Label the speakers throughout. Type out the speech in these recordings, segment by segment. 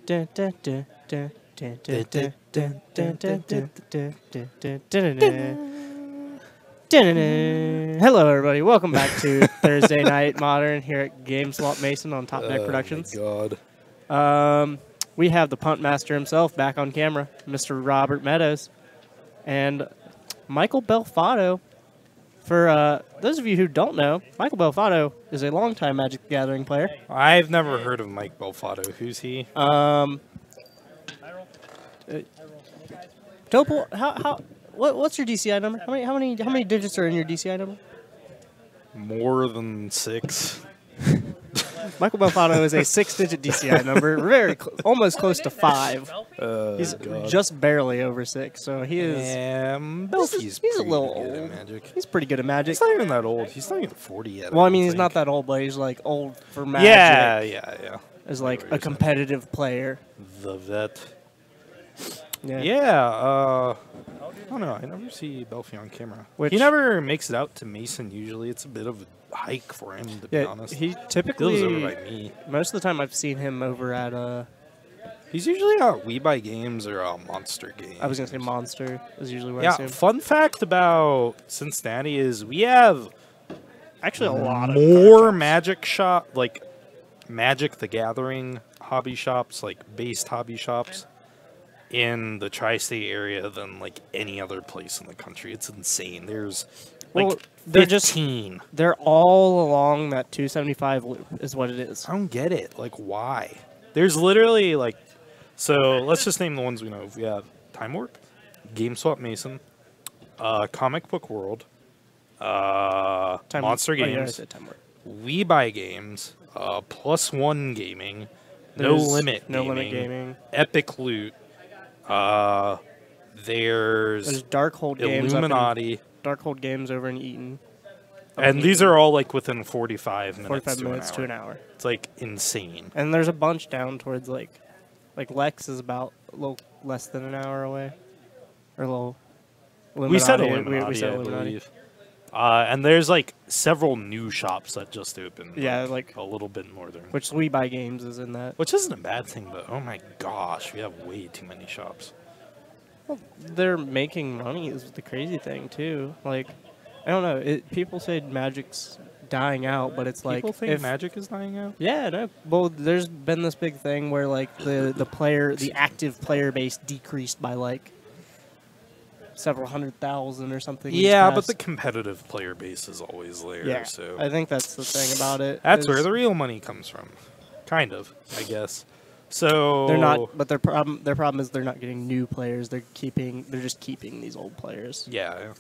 Speaker 1: Hello, everybody. Welcome back to Thursday Night Modern here at GameSwap Mason on Top Deck Productions.
Speaker 2: Oh, my God.
Speaker 1: We have the punt master himself back on camera, Mr. Robert Meadows, and Michael Belfatto. For those of you who don't know, Michael Belfatto is a longtime Magic the Gathering player.
Speaker 2: I've never heard of Mike Belfatto. Who's he?
Speaker 1: Topol, what's your DCI number? How many digits are in your DCI number?
Speaker 2: More than 6.
Speaker 1: Michael Belfatto is a 6-digit DCI number, almost close to 5. He's just barely over 6, so he is.
Speaker 2: Belfie's
Speaker 1: He's a little
Speaker 2: good
Speaker 1: old.
Speaker 2: at Magic.
Speaker 1: He's pretty good at Magic.
Speaker 2: He's not even that old. He's not even 40 yet.
Speaker 1: Well, I mean,
Speaker 2: don't
Speaker 1: he's
Speaker 2: think.
Speaker 1: not that old, but he's like old for Magic.
Speaker 2: Yeah.
Speaker 1: As like a competitive player.
Speaker 2: The vet.
Speaker 1: Yeah.
Speaker 2: I don't know. I never see Belfie on camera.
Speaker 1: Which-
Speaker 2: He never makes it out to Mason. Usually, it's a bit of a hike for him, to be honest.
Speaker 1: He
Speaker 2: He lives
Speaker 1: typically
Speaker 2: over by me.
Speaker 1: most of the time I've seen him over at
Speaker 2: He's usually at We Buy Games or Monster Games.
Speaker 1: I was gonna say Monster is usually where I see
Speaker 2: Yeah,
Speaker 1: him.
Speaker 2: fun fact about Cincinnati is we have
Speaker 1: Actually, a lot of
Speaker 2: more Magic shop, like Magic the Gathering hobby shops, like based hobby shops in the tri-state area than like any other place in the country. It's insane. There's like
Speaker 1: they're
Speaker 2: 15.
Speaker 1: They're all along that 275 loop is what it is.
Speaker 2: I don't get it. Like, why? There's literally like, so let's just name the ones we know. We have Time Warp, GameSwap Mason, Comic Book World, Monster Games,
Speaker 1: Oh, yeah, I said Time Warp.
Speaker 2: We Buy Games, Plus One Gaming, No Limit Gaming, Epic Loot. There's
Speaker 1: Darkhold Games.
Speaker 2: Illuminati,
Speaker 1: Darkhold Games over in Eaton.
Speaker 2: and these are all like within 45 minutes,
Speaker 1: 45
Speaker 2: to,
Speaker 1: minutes
Speaker 2: an
Speaker 1: to
Speaker 2: hour.
Speaker 1: an hour.
Speaker 2: It's like insane.
Speaker 1: And there's a bunch down towards like Lex is about a little less than an hour away, or a little.
Speaker 2: We said
Speaker 1: Illuminati.
Speaker 2: Illuminati,
Speaker 1: We said
Speaker 2: I
Speaker 1: Illuminati.
Speaker 2: believe. And there's like several new shops that just opened.
Speaker 1: Yeah, like
Speaker 2: a little bit northern.
Speaker 1: Which We Buy Games is in that.
Speaker 2: Which isn't a bad thing, but oh my gosh, we have way too many shops.
Speaker 1: Well, they're making money is the crazy thing too. Like, I don't know. People say Magic's dying out, but it's like
Speaker 2: People think Magic is dying out?
Speaker 1: Yeah, no. Well, there's been this big thing where like the active player base decreased by like several 100,000 or something.
Speaker 2: Yeah, but the competitive player base is always there.
Speaker 1: Yeah,
Speaker 2: So
Speaker 1: I think that's the thing about it.
Speaker 2: that's where the real money comes from. Kind of, I guess. So
Speaker 1: They're not, but their problem is they're not getting new players. They're just keeping these old players.
Speaker 2: Yeah.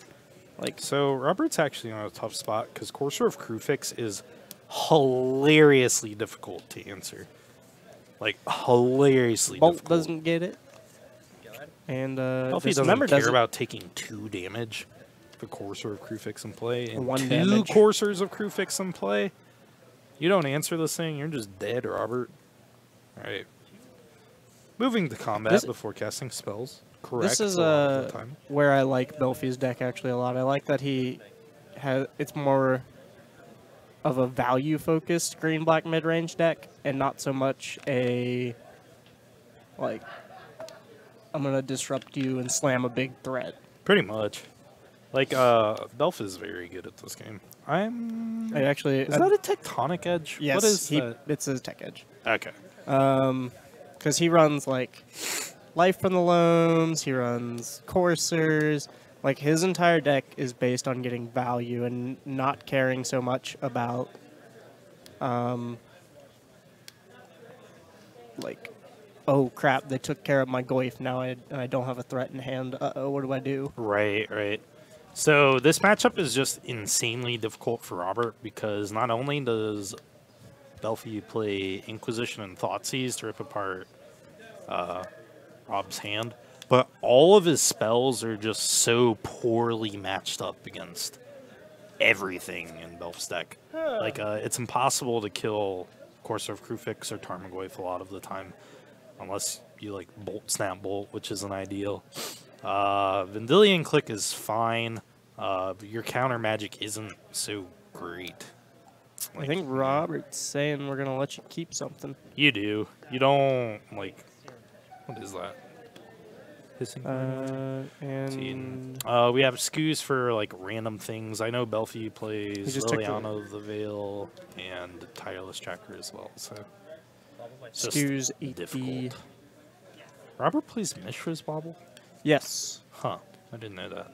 Speaker 1: Like,
Speaker 2: so Robert's actually on a tough spot because Courser of Crewfix is hilariously difficult to answer. Like hilariously
Speaker 1: Bolt
Speaker 2: difficult.
Speaker 1: doesn't get it. And
Speaker 2: Belfie doesn't care about taking 2 damage for Courser of Crewfix in play. And
Speaker 1: 1
Speaker 2: 2
Speaker 1: damage.
Speaker 2: Coursers of Crewfix in play. You don't answer this thing, you're just dead, Robert. Alright. Moving to combat before casting spells. Correct.
Speaker 1: This is
Speaker 2: time.
Speaker 1: where I like Belfie's deck actually a lot. I like that it's more of a value-focused green-black mid-range deck, and not so much a like I'm gonna disrupt you and slam a big threat.
Speaker 2: Pretty much. Like, Belf is very good at this game. Is that a Tectonic Edge?
Speaker 1: Yes,
Speaker 2: What is that?
Speaker 1: It's a Tech Edge.
Speaker 2: Okay.
Speaker 1: Because he runs like Life from the Loams, he runs Coursers. Like his entire deck is based on getting value and not caring so much about, like, oh crap, they took care of my Goyf. Now I don't have a threat in hand. Uh-oh, what do I do?
Speaker 2: Right. So this matchup is just insanely difficult for Robert because not only does Belfie play Inquisition and Thoughtseize to rip apart Rob's hand, but all of his spells are just so poorly matched up against everything in Belf's deck. Like, it's impossible to kill Courser of Crewfix or Tarmogoyf a lot of the time, unless you like Bolt Snap Bolt, which isn't ideal. Vendilion Click is fine, but your counter magic isn't so great.
Speaker 1: I think Robert's saying we're going to let you keep something.
Speaker 2: You do. You don't, like, is that? Hissing.
Speaker 1: And
Speaker 2: We have SKUs for like random things. I know Belfi plays
Speaker 1: just took the-
Speaker 2: Liliana of the Veil and Tireless Tracker as well. So it's just
Speaker 1: SKUs 8D.
Speaker 2: difficult. Robert plays Mishra's Bobble?
Speaker 1: Yes.
Speaker 2: Huh. I didn't know that.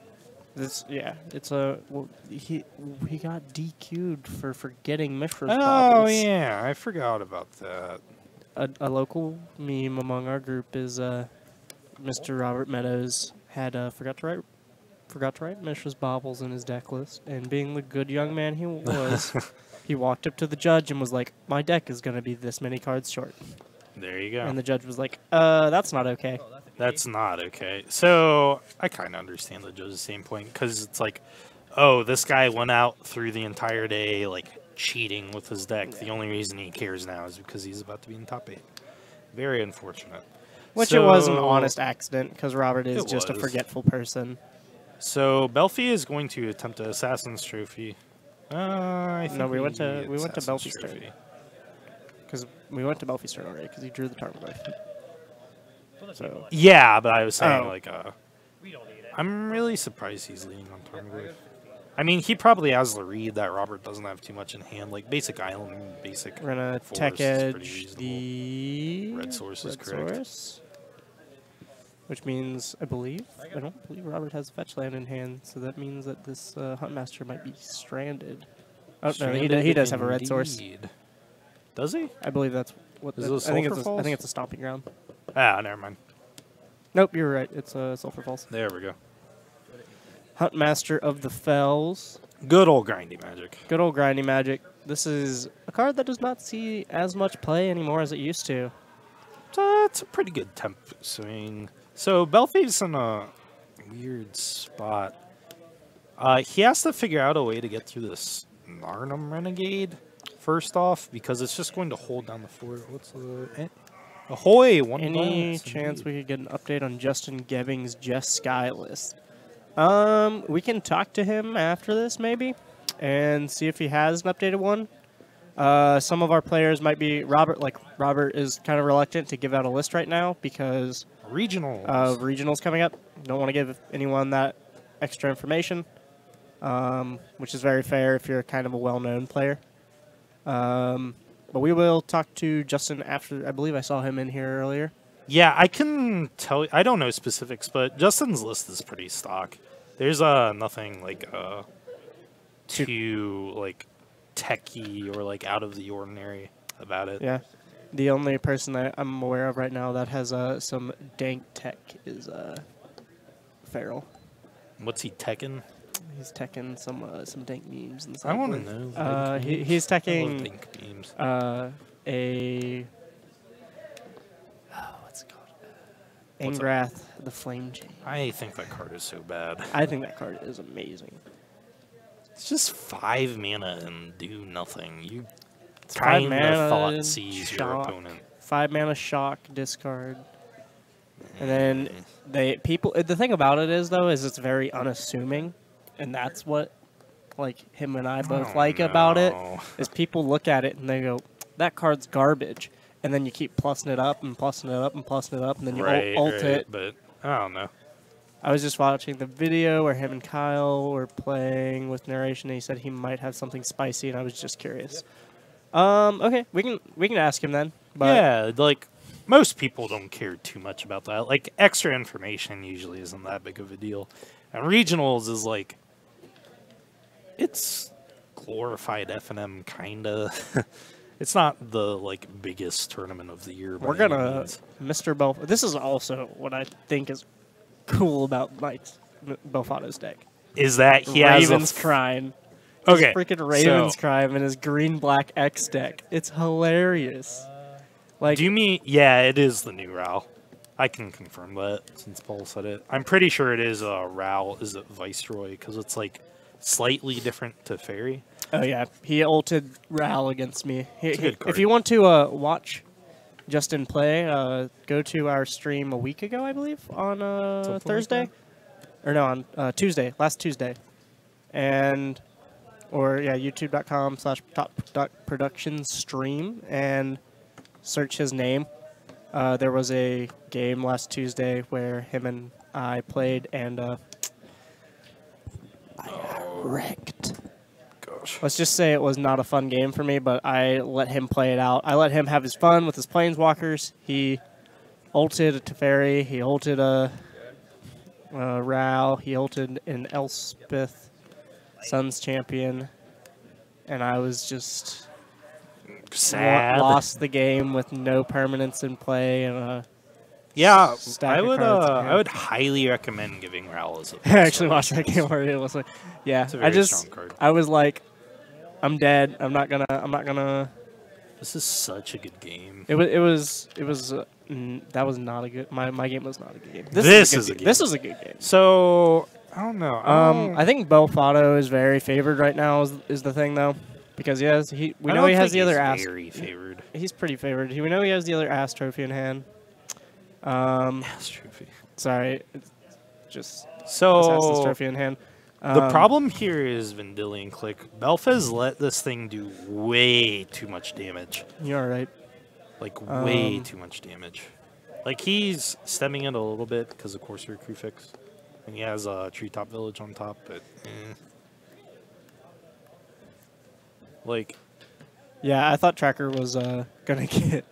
Speaker 1: It's a he got DQ'd for forgetting Mishra's
Speaker 2: Oh,
Speaker 1: bobbles.
Speaker 2: yeah. I forgot about that.
Speaker 1: A local meme among our group is Mr. Robert Meadows had forgot to write Mishra's bobbles in his deck list, and being the good young man he was, he walked up to the judge and was like, "My deck is going to be this many cards short."
Speaker 2: There you go.
Speaker 1: And the judge was like, that's not okay."
Speaker 2: That's not okay. So I kind of understand the judge's same point, because it's like, oh, this guy went out through the entire day like cheating with his deck. Yeah. The only reason he cares now is because he's about to be in top 8. Very unfortunate.
Speaker 1: Which it was an honest accident, because Robert is just a forgetful person.
Speaker 2: So Belfi is going to attempt an Assassin's Trophy. I think
Speaker 1: we went to Belfi's turn. Because we went to Belfi's turn already, because he drew the Tarmogoyf. So.
Speaker 2: Yeah, but I was saying, I'm really surprised he's leaning on Tarmogoyf. I mean, he probably has the read that Robert doesn't have too much in hand. Like, basic island, basic
Speaker 1: We're going to tech edge the
Speaker 2: red source is correct.
Speaker 1: Source, which means, I don't believe Robert has a fetch land in hand, so that means that this Huntmaster might be stranded. Oh, stranded, no, he does have a red source.
Speaker 2: Does he?
Speaker 1: I believe that's what I think it's a stomping ground.
Speaker 2: Ah, never mind.
Speaker 1: Nope, you're right. It's Sulphur Falls.
Speaker 2: There we go.
Speaker 1: Huntmaster of the Fells.
Speaker 2: Good old grindy magic.
Speaker 1: Good old grindy magic. This is a card that does not see as much play anymore as it used to.
Speaker 2: It's a pretty good temp swing. So Belfi's in a weird spot. He has to figure out a way to get through this Narnum Renegade first off, because it's just going to hold down the fort. What's the... Ahoy!
Speaker 1: Any chance we could get an update on Justin Gebbing's Just Sky list? We can talk to him after this, maybe, and see if he has an updated one. Some of our players might be... Robert is kind of reluctant to give out a list right now because... Regionals coming up. Don't want to give anyone that extra information, which is very fair if you're kind of a well-known player. But we will talk to Justin after. I believe I saw him in here earlier.
Speaker 2: Yeah, I can tell you. I don't know specifics, but Justin's list is pretty stock. There's nothing like too like techie or like out of the ordinary about it.
Speaker 1: Yeah, the only person that I'm aware of right now that has some dank tech is Farrell.
Speaker 2: What's he teching?
Speaker 1: He's teching some dank memes and stuff.
Speaker 2: I want to know.
Speaker 1: He's teching
Speaker 2: dank memes.
Speaker 1: What's it called? Angrath, the Flame Chain.
Speaker 2: I think that card is so bad.
Speaker 1: I think that card is amazing.
Speaker 2: It's just 5 mana and do nothing. You
Speaker 1: kind of
Speaker 2: thought seize your opponent.
Speaker 1: 5 mana shock, discard. And then the thing about it is though is it's very unassuming. And that's what, like, him and I both about it, is people look at it and they go, that card's garbage. And then you keep plussing it up and plussing it up and plussing it up, and then you ult it.
Speaker 2: But I don't know.
Speaker 1: I was just watching the video where him and Kyle were playing with narration, and he said he might have something spicy, and I was just curious. Okay, we can ask him then. But
Speaker 2: yeah, like, most people don't care too much about that. Like, extra information usually isn't that big of a deal. And regionals is like... It's glorified FNM, kinda. It's not the like biggest tournament of the year.
Speaker 1: We're gonna Mr. Belfatto. This is also what I think is cool about Belfatto's deck.
Speaker 2: Is that he
Speaker 1: Raven's Crime.
Speaker 2: Okay,
Speaker 1: freaking Raven's Crime in his green-black X deck. It's hilarious. Like,
Speaker 2: do you mean? Yeah, it is the new Ral. I can confirm that since Paul said it. I'm pretty sure it is Ral. Is it Viceroy? Because it's like. Slightly different to Fairy.
Speaker 1: Oh yeah, he ulted Ral against me. If you want to watch Justin play, go to our stream a week ago, I believe, on Thursday, or no, on Tuesday, last Tuesday, YouTube.com/top.production stream, and search his name, There was a game last Tuesday where him and I played, and I got wrecked.
Speaker 2: Gosh.
Speaker 1: Let's just say it was not a fun game for me, but I let him play it out. I let him have his fun with his planeswalkers. He ulted a Teferi. He ulted a Rao. He ulted an Elspeth, Sun's champion. And I was just
Speaker 2: sad.
Speaker 1: Lost the game with no permanence in play and a
Speaker 2: Yeah,
Speaker 1: stack
Speaker 2: I
Speaker 1: of
Speaker 2: would.
Speaker 1: cards in
Speaker 2: I
Speaker 1: hand.
Speaker 2: would highly recommend giving Rowles a.
Speaker 1: I actually watched that game where it was like, yeah.
Speaker 2: It's a very strong card.
Speaker 1: I was like, I'm dead. I'm not gonna.
Speaker 2: This is such a good game.
Speaker 1: It was. That was not a good. My game was not a good game.
Speaker 2: This is a good game.
Speaker 1: This is a good game.
Speaker 2: So I don't know.
Speaker 1: I think Belfatto is very favored right now. Is the thing though, because we know he has the other ass.
Speaker 2: Very favored.
Speaker 1: He's pretty favored. We know he has the other ass trophy in hand.
Speaker 2: Ass trophy.
Speaker 1: Sorry, it's just
Speaker 2: So
Speaker 1: Assassin's trophy in hand.
Speaker 2: the problem here is Vendilion Click. Belfaz let this thing do way too much damage.
Speaker 1: You're right.
Speaker 2: Like, way too much damage. Like, he's stemming it a little bit because of Corsair Crufix. And he has a Treetop Village on top, but like,
Speaker 1: Yeah, I thought Tracker was gonna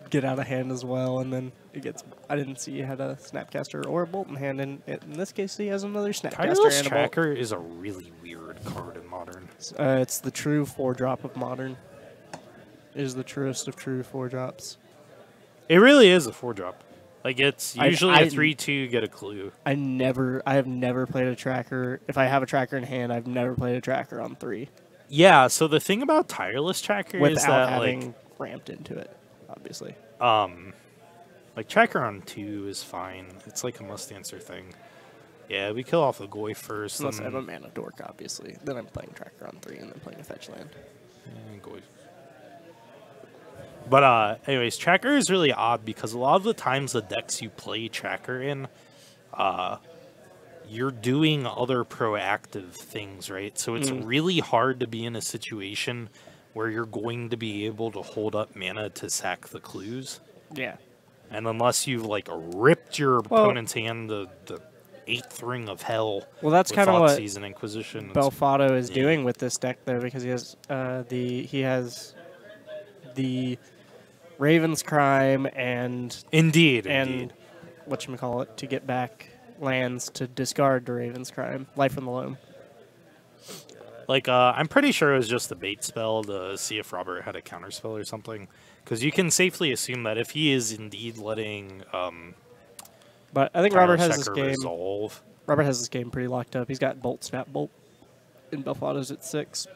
Speaker 1: get out of hand as well, and then it gets. I didn't see he had a Snapcaster or a Bolt in hand, and in this case, he has another Snapcaster
Speaker 2: Tireless
Speaker 1: and a Bolt.
Speaker 2: Tracker is a really weird card in Modern.
Speaker 1: It's the true 4-drop of Modern. It is the truest of true 4-drops.
Speaker 2: It really is a 4-drop. Like, it's usually
Speaker 1: I
Speaker 2: a 3/2, get a clue.
Speaker 1: I have never played a Tracker. If I have a Tracker in hand, I've never played a Tracker on 3.
Speaker 2: Yeah, so the thing about Tireless Tracker is
Speaker 1: Without
Speaker 2: that,
Speaker 1: having
Speaker 2: like,
Speaker 1: ramped into it, obviously.
Speaker 2: like, Tracker on 2 is fine. It's like a must-answer thing. Yeah, we kill off the Goy first.
Speaker 1: Unless I have a mana dork, obviously. Then I'm playing Tracker on 3 and then playing a fetch land.
Speaker 2: Goy. But anyways, Tracker is really odd because a lot of the times the decks you play Tracker in, you're doing other proactive things, right? So it's really hard to be in a situation where you're going to be able to hold up mana to sack the clues.
Speaker 1: Yeah.
Speaker 2: And unless you've, like, ripped your opponent's hand the 8th ring of hell.
Speaker 1: Well, that's kind of what
Speaker 2: Season Inquisition.
Speaker 1: Belfatto is doing with this deck, though, because he has the Raven's Crime and
Speaker 2: Indeed.
Speaker 1: whatchamacallit to get back lands to discard the Raven's Crime. Life from the Loam.
Speaker 2: Like, I'm pretty sure it was just a bait spell to see if Robert had a counterspell or something. Because you can safely assume that if he is indeed letting
Speaker 1: But I think Robert has
Speaker 2: Tireless
Speaker 1: this
Speaker 2: Tracker
Speaker 1: game.
Speaker 2: resolve.
Speaker 1: Robert has this game pretty locked up. He's got Bolt, Snap, Bolt. In Belfatto's at 6.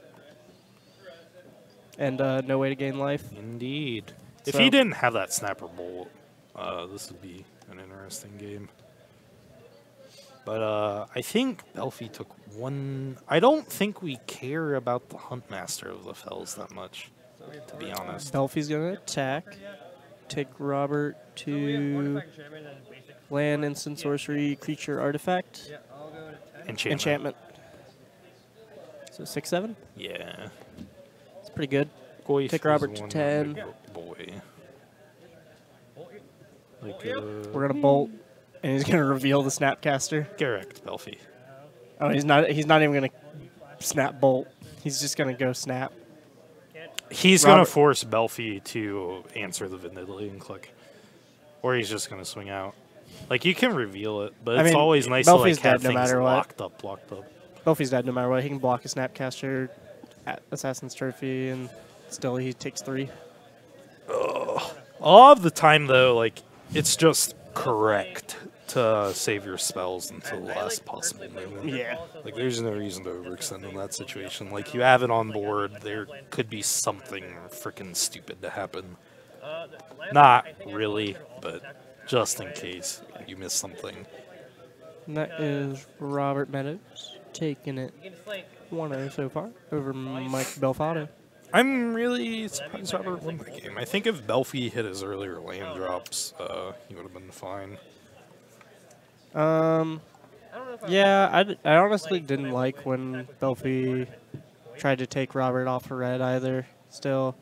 Speaker 1: And no way to gain life.
Speaker 2: Indeed. If
Speaker 1: So-
Speaker 2: he didn't have that Snapper Bolt, this would be an interesting game. But I think Belfie took one. I don't think we care about the Huntmaster of the Fells that much, to be honest.
Speaker 1: Belfie's going to attack. Take Robert to land, instant, sorcery, creature, artifact. Enchantment. So 6/7?
Speaker 2: Yeah.
Speaker 1: It's pretty good.
Speaker 2: Goyf
Speaker 1: Take
Speaker 2: is
Speaker 1: Robert to
Speaker 2: one
Speaker 1: 10.
Speaker 2: good boy. Like,
Speaker 1: We're gonna bolt, and he's gonna reveal the Snapcaster.
Speaker 2: correct, Belfie.
Speaker 1: Oh, he's not even gonna snap bolt. He's just gonna go snap.
Speaker 2: He's going
Speaker 1: Robert-
Speaker 2: to force Belfie to answer the Vendilion Click. Or he's just going to swing out. Like, you can reveal it, but
Speaker 1: I
Speaker 2: it's
Speaker 1: mean,
Speaker 2: always nice
Speaker 1: Belfie's
Speaker 2: to, like, have
Speaker 1: dead no
Speaker 2: things
Speaker 1: matter what.
Speaker 2: locked up.
Speaker 1: Belfie's dead no matter what. He can block a Snapcaster at Assassin's Trophy, and still he takes 3.
Speaker 2: All of the time, though, like, it's just correct to save your spells until the last possible moment.
Speaker 1: Yeah.
Speaker 2: Like, there's no reason to overextend in that situation. Like, you have it on board, there could be something freaking stupid to happen. Not really, but just in case you miss something.
Speaker 1: And that is Robert Meadows taking it 1-0 so far over Mike Belfatto.
Speaker 2: I'm really surprised Robert won that game. I think if Belfie hit his earlier land drops, he would have been fine.
Speaker 1: Yeah, I honestly didn't like when Belfie tried to take Robert off for red either. Still,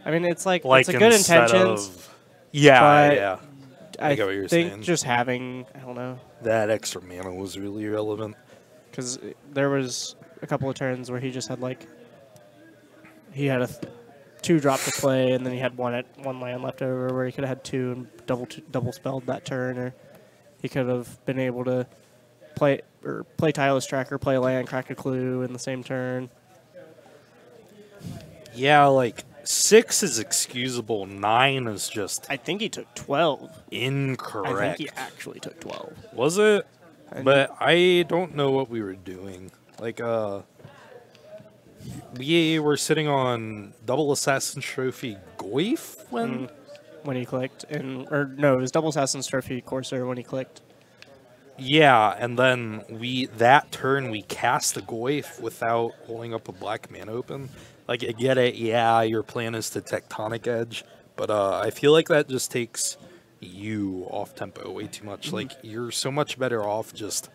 Speaker 1: I mean, it's like it's a good
Speaker 2: instead
Speaker 1: intentions.
Speaker 2: of Yeah,
Speaker 1: But
Speaker 2: yeah. I get what you're
Speaker 1: think
Speaker 2: saying.
Speaker 1: just having, I don't know,
Speaker 2: That extra mana was really relevant.
Speaker 1: because there was a couple of turns where he just had like, he had a 2-drop to play, and then he had one land left over where he could have had 2 and double spelled that turn, or he could have been able to play Tireless Tracker, play a land, crack a clue in the same turn.
Speaker 2: Yeah, like 6 is excusable. 9 is just
Speaker 1: I think he took 12.
Speaker 2: incorrect.
Speaker 1: I think he actually took 12.
Speaker 2: Was it?
Speaker 1: And
Speaker 2: But I don't know what we were doing. Like, we were sitting on double Assassin's Trophy Goif
Speaker 1: when he clicked, or no, it was double Assassin's Trophy Corsair when he clicked.
Speaker 2: Yeah, and then that turn we cast the Goif without holding up a black mana open. Like, I get it, yeah, your plan is to Tectonic Edge, but I feel like that just takes you off tempo way too much. Like, you're so much better off just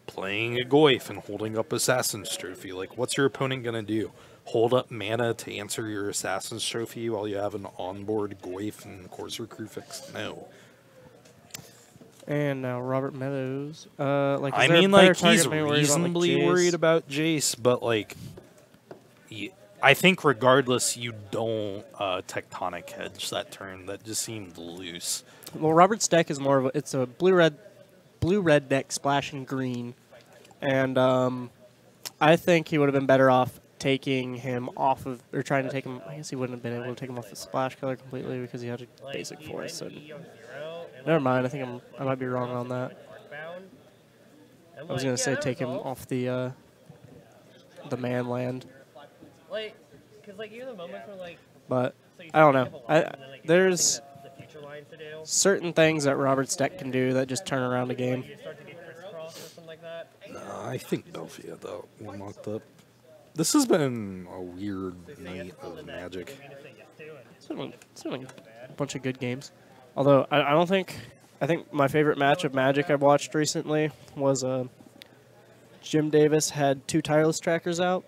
Speaker 2: playing a Goif and holding up Assassin's Trophy. Like, what's your opponent gonna do? Hold up mana to answer your Assassin's Trophy while you have an onboard Goif and Corsair Crucifix? No.
Speaker 1: And now Robert Meadows.
Speaker 2: I mean, like, he's reasonably worried about Jace, but, like, I think regardless, you don't Tectonic Hedge that turn. That just seemed loose.
Speaker 1: Well, Robert's deck is more of it's a blue-red deck, splashing green. And I think he would have been better off taking him off of, or trying to take him, I guess he wouldn't have been able to take him off the splash color completely because he had a basic force. So never mind, I think I might be wrong on that. I was going to say take him off the man land. But I don't know. There's certain things that Robert's deck can do that just turn around a game.
Speaker 2: I think Belfi had that one locked up. This has been a weird night of Magic.
Speaker 1: It's been a bunch of good games. Although I don't think, I think my favorite match of Magic I've watched recently was Jim Davis had 2 Tireless Trackers out.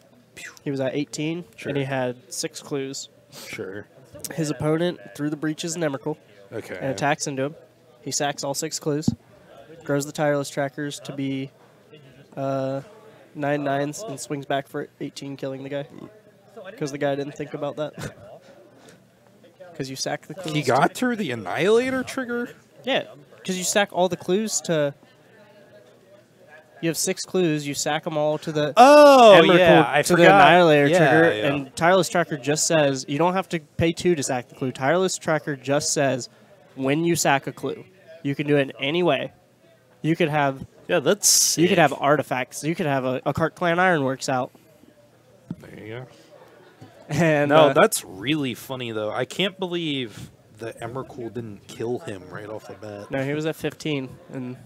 Speaker 1: He was at 18,
Speaker 2: Sure.
Speaker 1: and he had 6 clues.
Speaker 2: Sure.
Speaker 1: His opponent threw the Breaches and Emrakul
Speaker 2: Okay.
Speaker 1: and attacks into him. He sacks all 6 clues, grows the Tireless Trackers to be 9/9s, and swings back for 18, killing the guy. Because the guy didn't think about that. Because you sack the clues.
Speaker 2: He got through the Annihilator trigger?
Speaker 1: Yeah, because you sack all the clues to... You have 6 clues. You sack them all to the
Speaker 2: I
Speaker 1: to
Speaker 2: forgot.
Speaker 1: the Annihilator
Speaker 2: Yeah,
Speaker 1: trigger,
Speaker 2: yeah.
Speaker 1: and Tireless Tracker just says you don't have to pay 2 to sack the clue. Tireless Tracker just says when you sack a clue, you can do it in any way. You could have
Speaker 2: that's sick.
Speaker 1: you could have artifacts. You could have a Cart Clan Ironworks out.
Speaker 2: There you go.
Speaker 1: And
Speaker 2: No, that's really funny though. I can't believe the Emrakul didn't kill him right off the bat.
Speaker 1: no, he was at 15, and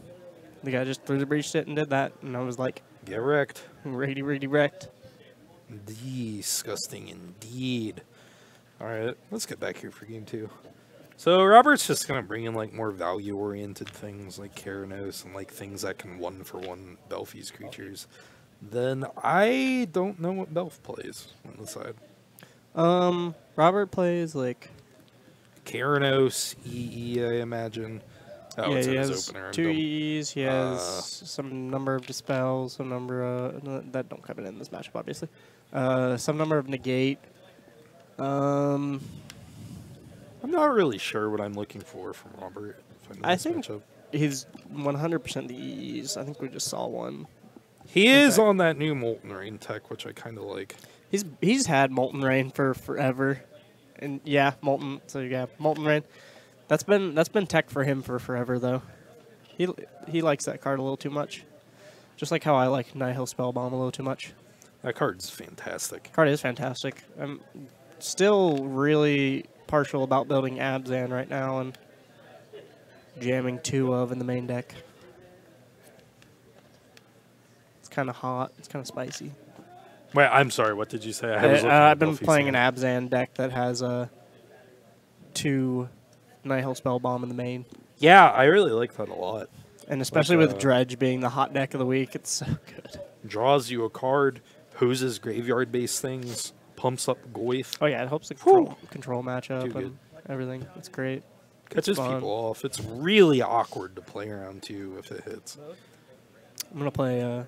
Speaker 1: the guy just threw the breach it and did that, and I was like,
Speaker 2: Get wrecked.
Speaker 1: really wrecked.
Speaker 2: Disgusting indeed. All right, let's get back here for game 2. So Robert's just gonna bring in like more value-oriented things like Keranos and like things that can 1-for-1 Belfi's creatures. Then I don't know what Belf plays on the side.
Speaker 1: Robert plays like
Speaker 2: Keranos, EE, I imagine. Oh,
Speaker 1: yeah,
Speaker 2: it's
Speaker 1: he
Speaker 2: in his
Speaker 1: has
Speaker 2: opener.
Speaker 1: 2 E's. He has some number of dispels, some number of that don't come in this matchup, obviously. Some number of negate.
Speaker 2: I'm not really sure what I'm looking for from Robert.
Speaker 1: I think he's 100% the E's. I think we just saw one.
Speaker 2: He is on that new Molten Rain tech, which I kind of like.
Speaker 1: He's had Molten Rain for forever, and yeah, Molten. So yeah, Molten Rain. That's been tech for him for forever though. He likes that card a little too much, just like how I like Nihil Spellbomb a little too much.
Speaker 2: That card's fantastic.
Speaker 1: Card is fantastic. I'm still really partial about building Abzan right now and jamming 2 of in the main deck. It's kind of hot. It's kind of spicy.
Speaker 2: Wait, I'm sorry. What did you say?
Speaker 1: I've been playing an Abzan deck that has 2 Nihil Spellbomb in the main.
Speaker 2: Yeah, I really like that a lot.
Speaker 1: And especially
Speaker 2: Like,
Speaker 1: with Dredge being the hot deck of the week, it's so good.
Speaker 2: Draws you a card, hoses graveyard-based things, pumps up Goif.
Speaker 1: Oh yeah, it helps the control matchup
Speaker 2: Too
Speaker 1: and everything. It's great.
Speaker 2: Catches
Speaker 1: fun.
Speaker 2: people off. It's really awkward to play around too if it hits.
Speaker 1: I'm gonna play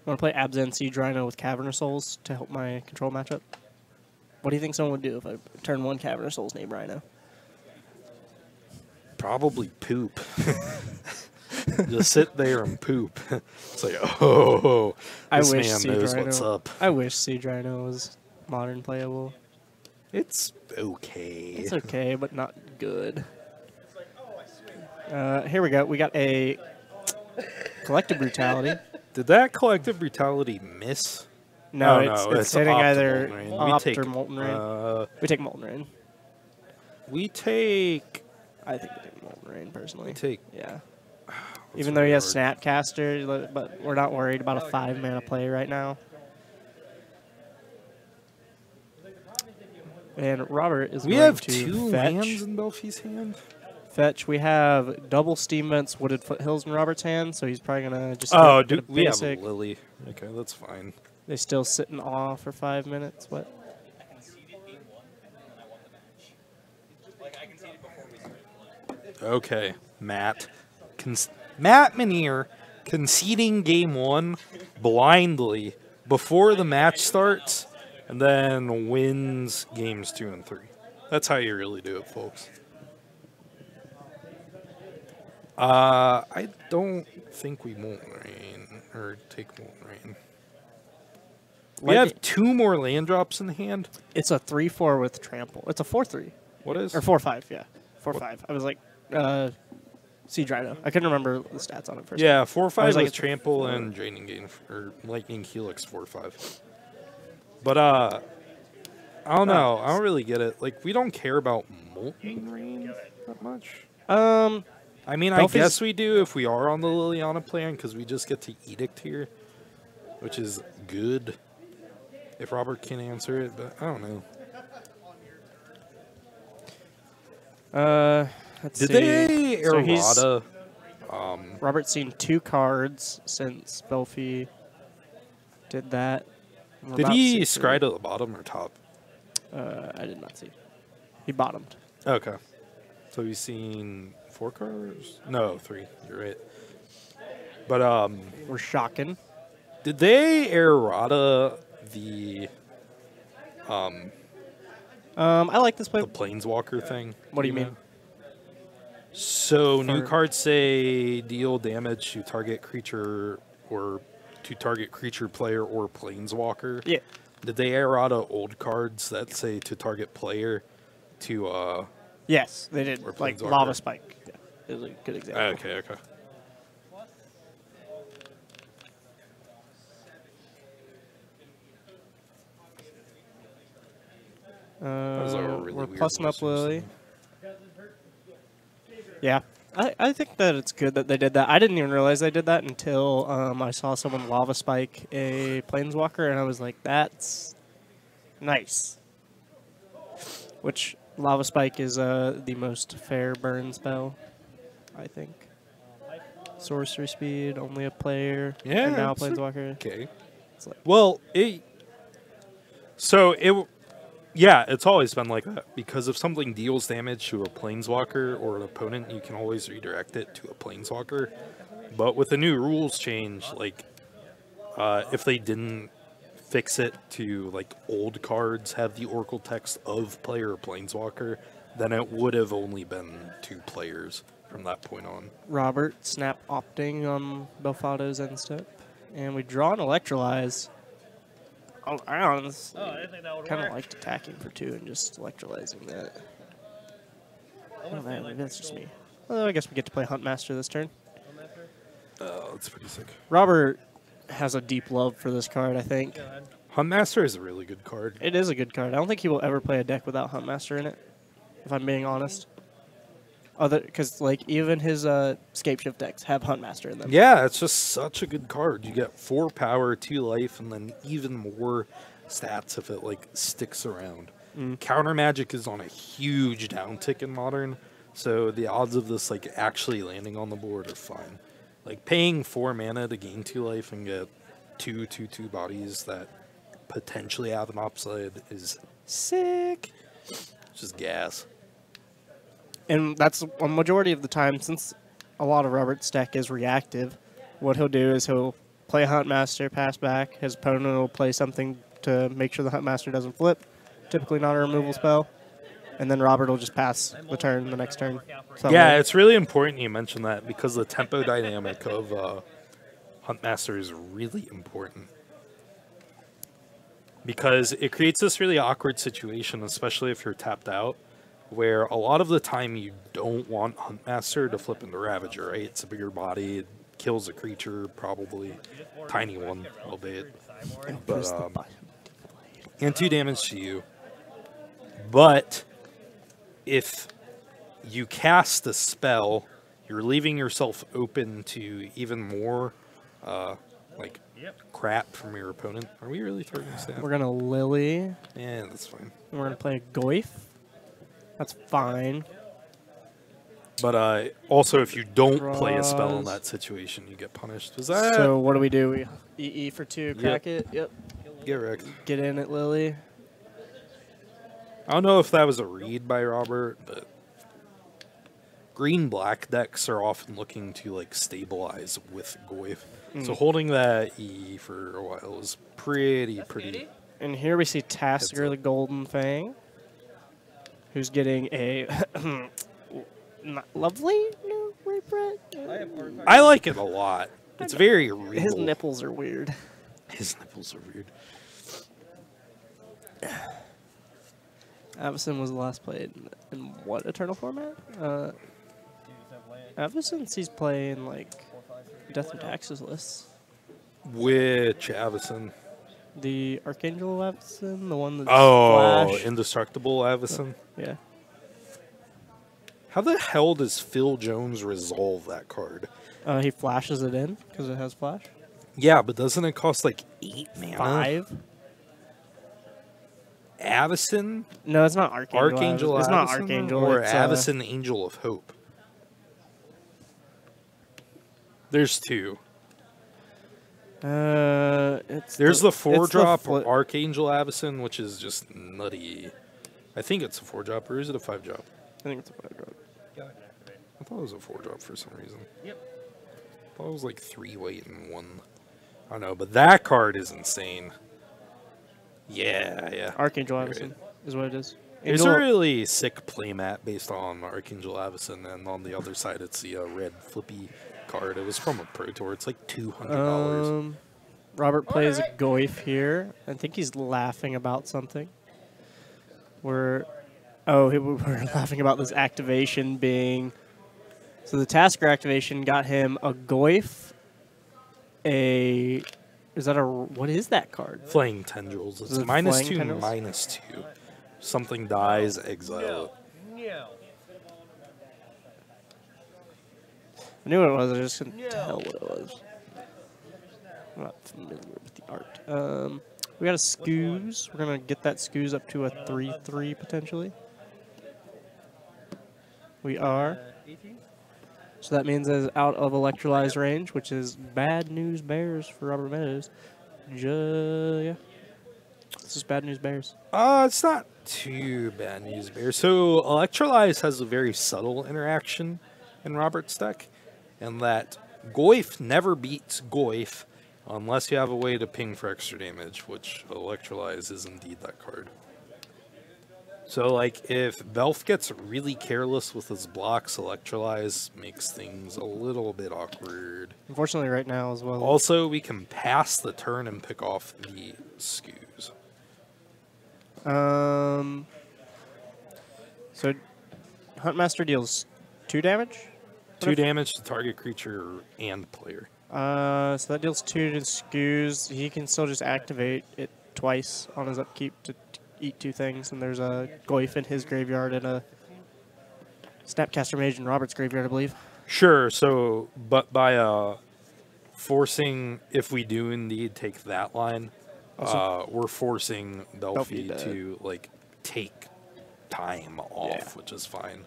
Speaker 1: Abzan Siege Rhino with Cavernous Souls to help my control matchup. What do you think someone would do if I turn one Cavernous Souls named Rhino?
Speaker 2: Probably poop. Just sit there and poop. It's like, oh, this man
Speaker 1: Siege
Speaker 2: knows
Speaker 1: Rhino,
Speaker 2: what's up.
Speaker 1: I wish Siege Rhino was modern playable.
Speaker 2: It's okay.
Speaker 1: It's okay, but not good. Here we go. We got a Collective Brutality.
Speaker 2: Did that Collective Brutality miss?
Speaker 1: No,
Speaker 2: Oh,
Speaker 1: it's hitting
Speaker 2: Optimal
Speaker 1: either
Speaker 2: Rain.
Speaker 1: Opt or Molten Rain. We take Molten Rain.
Speaker 2: We take...
Speaker 1: I think we take Molten Rain, personally.
Speaker 2: We take...
Speaker 1: Yeah. Even though he has Snapcaster, but we're not worried about a 5-mana play right now. And Robert is
Speaker 2: We
Speaker 1: going
Speaker 2: have
Speaker 1: to
Speaker 2: 2
Speaker 1: fetch.
Speaker 2: lands in Belfie's hand?
Speaker 1: Fetch. We have double Steam Vents, Wooded Foothills in Robert's hand, so he's probably going to just get a
Speaker 2: we have a
Speaker 1: basic.
Speaker 2: Lily. Okay, that's fine.
Speaker 1: They still sitting off for 5 minutes. What?
Speaker 2: Okay, Matt. Matt Menier conceding game 1 blindly before the match starts and then wins games 2 and 3. That's how you really do it, folks. I don't think we Molten Rain or take Molten Rain. We have 2 more land drops in hand.
Speaker 1: It's a 3/4 with Trample. It's a 4/3.
Speaker 2: What is?
Speaker 1: Or 4/5, yeah. 4/5. I was like, Siege Rhino. I couldn't remember the stats on it first.
Speaker 2: Yeah, 4/5
Speaker 1: like,
Speaker 2: with
Speaker 1: it's a
Speaker 2: Trample
Speaker 1: 4.
Speaker 2: and Draining Gain, or Lightning Helix 4/5. But, I don't know. I don't really get it. Like, we don't care about Molten Rain that much. I mean, I guess we do if we are on the Liliana plan, because we just get to Edict here, which is good. If Robert can answer it, but I don't know.
Speaker 1: Let's
Speaker 2: Did
Speaker 1: see.
Speaker 2: they
Speaker 1: So
Speaker 2: errata?
Speaker 1: Robert's seen 2 cards since Belfie did that. We're
Speaker 2: Did
Speaker 1: about
Speaker 2: he
Speaker 1: to see
Speaker 2: scry to the bottom or top?
Speaker 1: 3. I did not see. He bottomed.
Speaker 2: Okay. So he's seen 4 cards? No, 3. You're right. But
Speaker 1: We're shocking.
Speaker 2: did they errata the
Speaker 1: I like this play.
Speaker 2: the Planeswalker thing?
Speaker 1: What do you mean?
Speaker 2: So new
Speaker 1: For-
Speaker 2: cards say deal damage to target creature or to target creature player or Planeswalker.
Speaker 1: Yeah.
Speaker 2: Did they errata old cards that say to target player to
Speaker 1: Yes, they did.
Speaker 2: Or
Speaker 1: Like
Speaker 2: Planeswalker.
Speaker 1: Lava Spike. Yeah, it was a good example.
Speaker 2: Okay. was a really
Speaker 1: We're
Speaker 2: weird
Speaker 1: plussing up
Speaker 2: Western
Speaker 1: Lily.
Speaker 2: thing.
Speaker 1: Yeah. I think that it's good that they did that. I didn't even realize they did that until I saw someone Lava Spike a Planeswalker, and I was like, that's nice. Which Lava Spike is the most fair burn spell, I think. Sorcery speed, only a player,
Speaker 2: Yeah,
Speaker 1: and now
Speaker 2: it's
Speaker 1: Planeswalker.
Speaker 2: Okay.
Speaker 1: It's like,
Speaker 2: Well, yeah, it's always been like that. Because if something deals damage to a Planeswalker or an opponent, you can always redirect it to a Planeswalker. But with the new rules change, like, if they didn't fix it to, like, old cards have the Oracle text of player or Planeswalker, then it would have only been 2 players from that point on.
Speaker 1: Robert snap opting on Belfatto's end step. And we draw an Electrolyze. Oh, I honestly kind of liked attacking for 2 and just electrolyzing that. Oh, man, maybe that's just me. Well, I guess we get to play Huntmaster this turn.
Speaker 2: That's pretty sick.
Speaker 1: Robert has a deep love for this card, I think.
Speaker 2: Huntmaster is a really good card.
Speaker 1: It is a good card. I don't think he will ever play a deck without Huntmaster in it, if I'm being honest. Because like even his Scapeshift decks have Huntmaster in them.
Speaker 2: Yeah, it's just such a good card. You get 4 power, 2 life, and then even more stats if it like sticks around. Counter Magic is on a huge downtick in Modern, so the odds of this like actually landing on the board are fine. Like paying 4 mana to gain 2 life and get 2/2/2 bodies that potentially have an upside is sick. Just gas.
Speaker 1: And that's a majority of the time, since a lot of Robert's deck is reactive, what he'll do is he'll play Huntmaster, pass back. His opponent will play something to make sure the Huntmaster doesn't flip, typically not a removal spell. And then Robert will just pass the turn the next turn.
Speaker 2: Yeah, it's really important you mention that because the tempo dynamic of Huntmaster is really important. Because it creates this really awkward situation, especially if you're tapped out, where a lot of the time you don't want Huntmaster to flip into Ravager, right? It's a bigger body, it kills a creature, probably. Tiny one, albeit. But, and 2 damage to you. But if you cast a spell, you're leaving yourself open to even more, like, crap from your opponent. Are we really throwing this down?
Speaker 1: We're going to Lily.
Speaker 2: Yeah, that's fine.
Speaker 1: We're going to play a Goyf. That's fine.
Speaker 2: But also, if you don't play a spell in that situation, you get punished. Was that?
Speaker 1: So what do? We EE for 2, crack it. Yep.
Speaker 2: Get wrecked.
Speaker 1: Get in it, Lily.
Speaker 2: I don't know if that was a read by Robert, but green-black decks are often looking to like stabilize with Goyf. So holding that EE for a while is pretty.
Speaker 1: And here we see Tasker, the Golden Fang, who's getting a lovely new reprint.
Speaker 2: I like it a lot. It's very real.
Speaker 1: His nipples are weird.
Speaker 2: His nipples are weird.
Speaker 1: Avison was last played in what Eternal format? Avison, he's playing like Death and Taxes lists.
Speaker 2: Which Avison?
Speaker 1: The Archangel Avison, the one that's
Speaker 2: Flash. Indestructible Avison?
Speaker 1: Yeah.
Speaker 2: How the hell does Phil Jones resolve that card?
Speaker 1: He flashes it in because it has flash.
Speaker 2: Yeah, but doesn't it cost like 8 mana?
Speaker 1: 5?
Speaker 2: Avison?
Speaker 1: No, it's not Archangel. It's not Archangel.
Speaker 2: Or
Speaker 1: it's,
Speaker 2: Avison, Angel of Hope. There's 2. There's the 4-drop Archangel Avison, which is just nutty. I think it's a 4-drop, or is it a 5-drop?
Speaker 1: I think it's a 5-drop.
Speaker 2: I thought it was a 4-drop for some reason. Yep. I thought it was like 3 white and 1. I don't know, but that card is insane. Yeah.
Speaker 1: Archangel Avison is what it is.
Speaker 2: There's a really sick playmat based on Archangel Avison, and on the other side it's the red flippy card. It was from a Pro Tour. It's like $200.
Speaker 1: Robert plays a Goyf here. I think he's laughing about something. We're laughing about this activation being... So the Tasker activation got him a Goyf, what is that card?
Speaker 2: Flaying Tendrils. It's -2, -2. Something dies, exile it.
Speaker 1: I knew what it was, I just couldn't tell what it was. I'm not familiar with the art. We got a Scoos. We're going to get that Scoos up to a 3/3 potentially. We are. So that means it's out of Electrolyze range, which is bad news bears for Robert Meadows. Yeah. This is bad news bears.
Speaker 2: It's not too bad news bears. So Electrolyze has a very subtle interaction in Robert's deck, and that Goyf never beats Goyf unless you have a way to ping for extra damage, which Electrolyze is indeed that card. So, like, if Belf gets really careless with his blocks, Electrolyze makes things a little bit awkward.
Speaker 1: Unfortunately, right now as well.
Speaker 2: Also, we can pass the turn and pick off the Scoos.
Speaker 1: So, Huntmaster deals 2 damage?
Speaker 2: 2 damage to target creature and player.
Speaker 1: So that deals 2 to Scoos. He can still just activate it twice on his upkeep to eat 2 things, and there's a Goyf in his graveyard and a Snapcaster Mage in Robert's graveyard, I believe.
Speaker 2: Sure, so, but by forcing, if we do indeed take that line, we're forcing Belfi to, like, take time off, which is fine.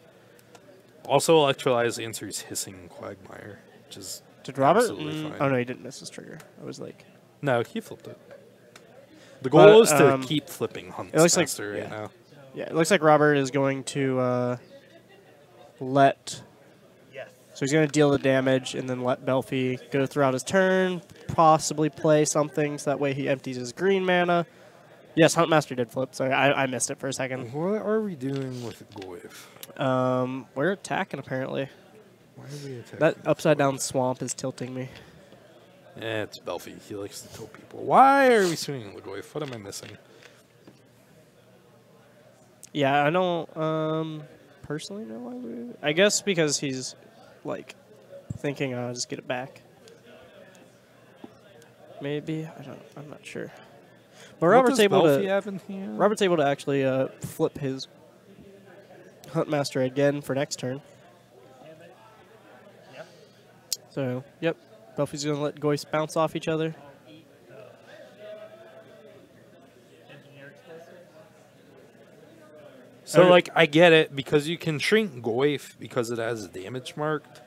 Speaker 2: Also, Electrolyze answers Hissing Quagmire, which is
Speaker 1: Did Robert?
Speaker 2: absolutely fine.
Speaker 1: Oh, no, he didn't miss his trigger. I was like...
Speaker 2: No, he flipped it. The goal is to keep flipping Huntmaster right now.
Speaker 1: Yeah, it looks like Robert is going to let. So he's going to deal the damage and then let Belfi go throughout his turn, possibly play something so that way he empties his green mana. Yes, Huntmaster did flip. Sorry, I missed it for a second.
Speaker 2: What are we doing with Goyf?
Speaker 1: We're attacking apparently.
Speaker 2: Why are we attacking?
Speaker 1: That upside down swamp is tilting me.
Speaker 2: Yeah, it's Belfi. He likes to tilt people. Why are we swinging Goyf? What am I missing?
Speaker 1: Yeah, I don't personally know why we. I guess because he's like thinking I'll just get it back. Maybe I'm not sure. But Robert's able to actually flip his Huntmaster again for next turn. So yep, Belfi's gonna let Goyce bounce off each other.
Speaker 2: So, like, I get it, because you can shrink Goyf because it has damage marked,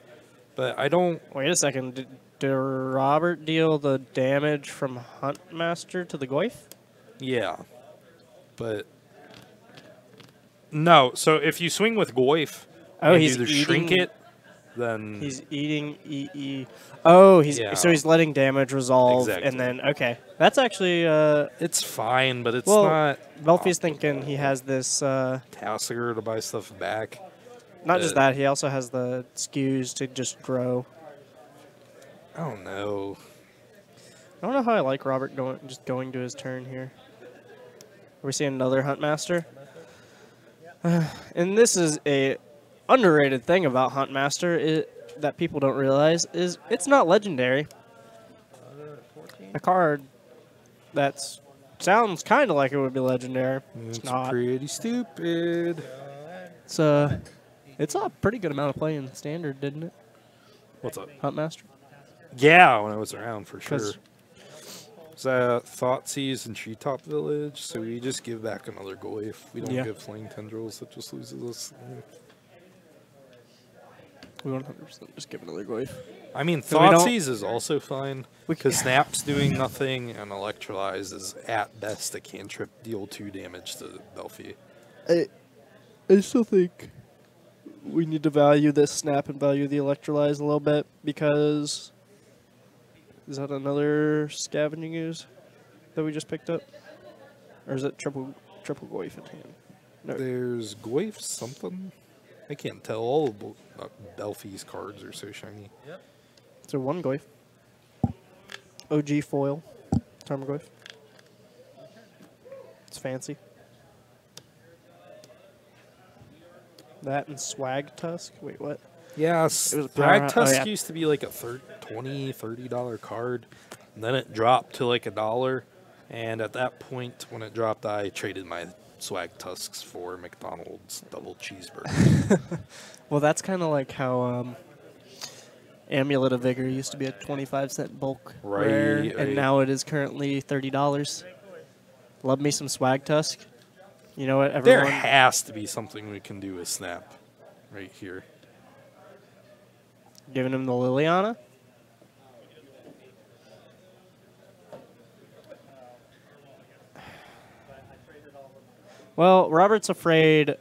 Speaker 2: but I don't...
Speaker 1: Wait a second. Did Robert deal the damage from Huntmaster to the Goyf?
Speaker 2: Yeah. But... No, so if you swing with Goyf and either shrink it, then...
Speaker 1: He's eating EE. Oh,
Speaker 2: yeah.
Speaker 1: So he's letting damage resolve,
Speaker 2: exactly.
Speaker 1: And then, okay. That's actually...
Speaker 2: it's fine, but it's not...
Speaker 1: Belfi's thinking he has this...
Speaker 2: Tassiger to buy stuff back.
Speaker 1: Not just that, he also has the skews to just grow.
Speaker 2: I don't know.
Speaker 1: I don't know how I like Robert going to his turn here. Are we seeing another Huntmaster? And this is a underrated thing about Huntmaster that people don't realize is it's not legendary. A card that sounds kind of like it would be legendary. It's not.
Speaker 2: Pretty stupid.
Speaker 1: It's a pretty good amount of play in Standard, didn't it?
Speaker 2: What's up?
Speaker 1: Huntmaster?
Speaker 2: Yeah, when I was around, for sure. It's Thoughtseize and Treetop Village, so we just give back another Goyf. We don't give Flaying Tendrils, that just loses us.
Speaker 1: We 100% just give another Goyf.
Speaker 2: I mean, Thoughtseize is also fine, because Snap's doing nothing, and Electrolyze is at best a cantrip, deal 2 damage to Belfi.
Speaker 1: I still think we need to value this Snap and value the Electrolyze a little bit, because... Is that another Scavenging Ooze that we just picked up? Or is it triple Goyf in hand? No.
Speaker 2: There's Goyf something. I can't tell. All of Belfi's cards are so shiny.
Speaker 1: Yep. So one Goyf. OG foil. Temur Goyf. It's fancy. That and Swag Tusk. Wait, what?
Speaker 2: Yeah, Swag Tusk used to be like a $20-$30 card. And then it dropped to like $1. And at that point, when it dropped, I traded my Swag Tusks for McDonald's double cheeseburger.
Speaker 1: Well, that's kind of like how Amulet of Vigor used to be a 25-cent bulk rare, and now it is currently $30. Love me some Swag Tusk. You know what, everyone?
Speaker 2: There has to be something we can do with Snap right here.
Speaker 1: Giving him the Liliana? Well, Robert's afraid,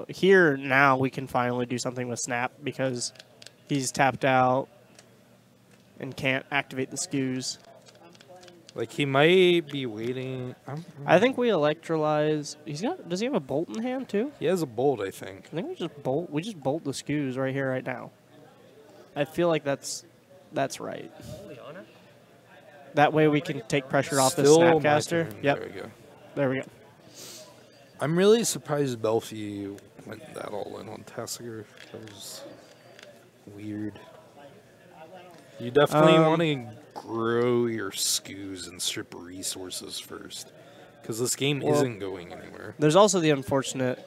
Speaker 1: here now we can finally do something with Snap because he's tapped out and can't activate the skews.
Speaker 2: Like, he might be waiting.
Speaker 1: I think we Electrolyze. Does he have a Bolt in hand, too?
Speaker 2: He has a Bolt, I think.
Speaker 1: I think we just bolt the skews right here, right now. I feel like that's right. That way we can take pressure off the Snapcaster. Yep.
Speaker 2: There we go.
Speaker 1: There we go.
Speaker 2: I'm really surprised Belfi went that all in on Tassiger. That was weird. You definitely want to grow your skews and strip resources first, because this game isn't going anywhere.
Speaker 1: There's also the unfortunate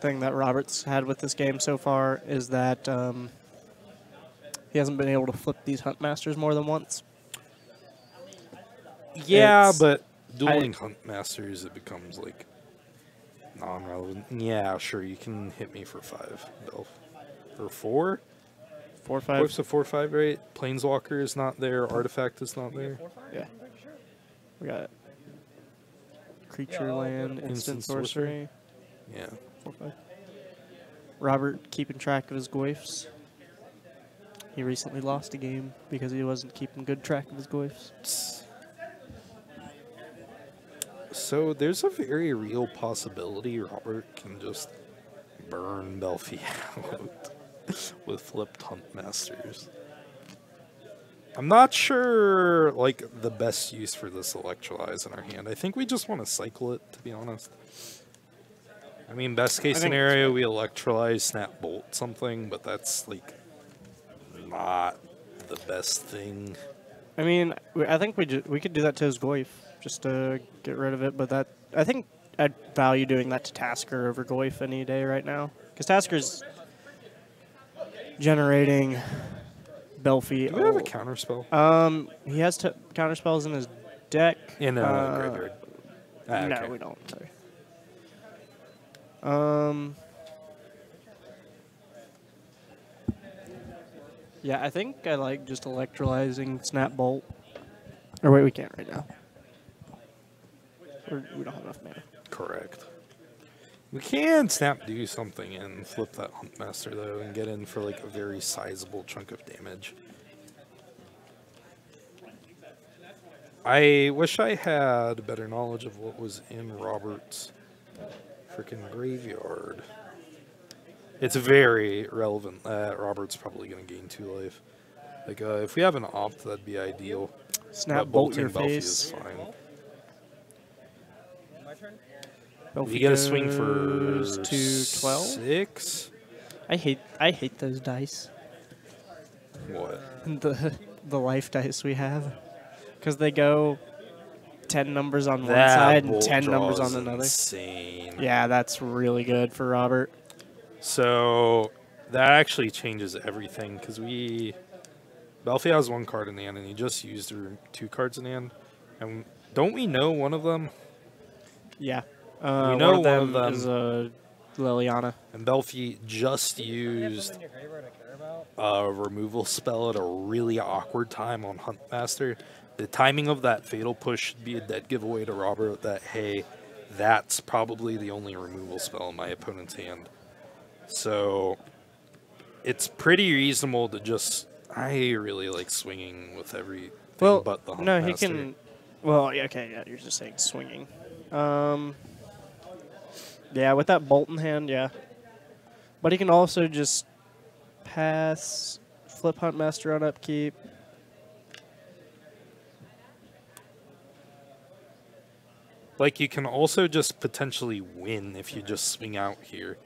Speaker 1: thing that Robert's had with this game so far is that he hasn't been able to flip these Huntmasters more than once.
Speaker 2: Yeah, but dueling Huntmasters, it becomes like non-relevant. Yeah, sure, you can hit me for 5, Belf. For 4?
Speaker 1: 4 or 5.
Speaker 2: Goyf's a 4/5, right? Planeswalker is not there. Artifact is not there.
Speaker 1: Yeah. We got Creature Land, Instant Sorcery.
Speaker 2: Yeah.
Speaker 1: 4/5. Robert keeping track of his goifs. He recently lost a game because he wasn't keeping good track of his goifs.
Speaker 2: So there's a very real possibility Robert can just burn Belfi out with flipped Hunt Masters. I'm not sure, like, the best use for this Electrolyze in our hand. I think we just want to cycle it, to be honest. I mean, best case scenario, we Electrolyze, Snap Bolt something, but that's, like, not the best thing.
Speaker 1: I mean, I think we could do that to his Goif, just to get rid of it, but that I think I'd value doing that to Tasker over Goif any day right now. Because Tasker's generating Belfi.
Speaker 2: Do we have a counterspell?
Speaker 1: He has counterspells in his deck.
Speaker 2: In a graveyard.
Speaker 1: No,
Speaker 2: Okay.
Speaker 1: we don't. Sorry. Yeah, I think I like just electrolyzing Snap Bolt. Or wait, we can't right now. We don't have enough mana.
Speaker 2: Correct. We can Snap do something and flip that Huntmaster, though, and get in for, like, a very sizable chunk of damage. I wish I had better knowledge of what was in Robert's freaking graveyard. It's very relevant that Robert's probably going to gain 2 life. Like, if we have an opt, that'd be ideal.
Speaker 1: Snap
Speaker 2: But
Speaker 1: Bolt your
Speaker 2: bolting Belfi
Speaker 1: face.
Speaker 2: is fine.
Speaker 1: Belfi
Speaker 2: You get a swing for
Speaker 1: goes to 12.
Speaker 2: 6.
Speaker 1: I hate those dice.
Speaker 2: What?
Speaker 1: The life dice we have, because they go 10 numbers on one
Speaker 2: That
Speaker 1: side and
Speaker 2: bolt
Speaker 1: 10 numbers
Speaker 2: draw
Speaker 1: on
Speaker 2: is
Speaker 1: another.
Speaker 2: insane.
Speaker 1: Yeah, that's really good for Robert.
Speaker 2: So that actually changes everything because Belfi has 1 card in hand and he just used 2 cards in hand. And don't we know one of them?
Speaker 1: Yeah.
Speaker 2: We know
Speaker 1: one of them is Liliana.
Speaker 2: And Belfi just used a removal spell at a really awkward time on Huntmaster. The timing of that Fatal Push should be a dead giveaway to Robert that, hey, that's probably the only removal spell in my opponent's hand. So it's pretty reasonable to just... I really like swinging with everything but the Huntmaster.
Speaker 1: No, he can... Well, yeah, okay, yeah, you're just saying swinging. Yeah, with that bolt in hand, yeah. But he can also just pass, flip Huntmaster on upkeep.
Speaker 2: Like, you can also just potentially win if you just swing out here.